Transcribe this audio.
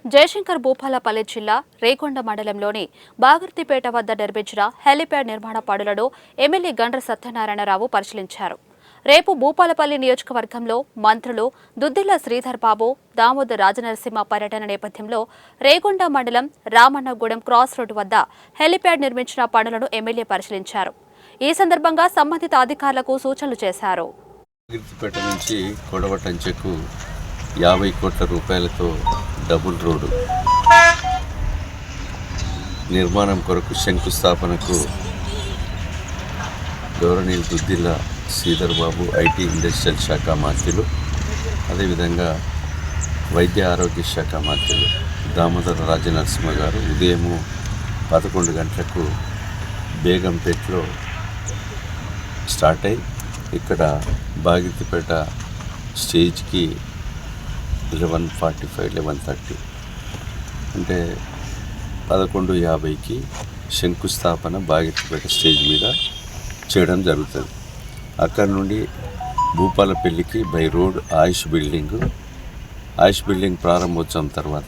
జయశంకర్ భూపాలపల్లి జిల్లా రేకొండ మండలంలోని బాగర్తిపేట వద్ద నిర్మించిన హెలిప్యాడ్ నిర్మాణ పనులను ఎమ్మెల్యే గండ్ర సత్యనారాయణరావు పరిశీలించారు. రేపు భూపాలపల్లి నియోజకవర్గంలో మంత్రులు దుద్దిళ్ల శ్రీధర్ బాబు, దామోదర్ రాజనరసింహ పర్యటన నేపథ్యంలో రేకొండ మండలం రామన్నగూడెం క్రాస్ రోడ్డు వద్ద హెలిప్యాడ్ నిర్మించిన పనులను ఎమ్మెల్యే పరిశీలించారు. ఈ సందర్భంగా సంబంధిత అధికారులకు సూచనలు చేశారు. 50 కోట్ల రూపాయలతో డబుల్ రోడ్డు నిర్మాణం కొరకు శంకుస్థాపనకు గౌరవనీయులు దుద్దిళ్ల శ్రీధర్ బాబు, ఐటీ ఇండస్ట్రియల్ శాఖ మంత్రులు, అదేవిధంగా వైద్య ఆరోగ్య శాఖ మంత్రులు దామోదర్ రాజనరసింహ గారు ఉదయం 11 గంటలకు బేగంపేటలో స్టార్ట్ అయ్యి ఇక్కడ బాగితిపేట స్టేజ్కి 11:45, 11:30 అంటే 11:50కి శంకుస్థాపన బాగితిపేట స్టేజ్ మీద చేయడం జరుగుతుంది. అక్కడ నుండి భూపాలపల్లికి బై రోడ్ ఆయుష్ బిల్డింగ్ ప్రారంభోత్సవం తర్వాత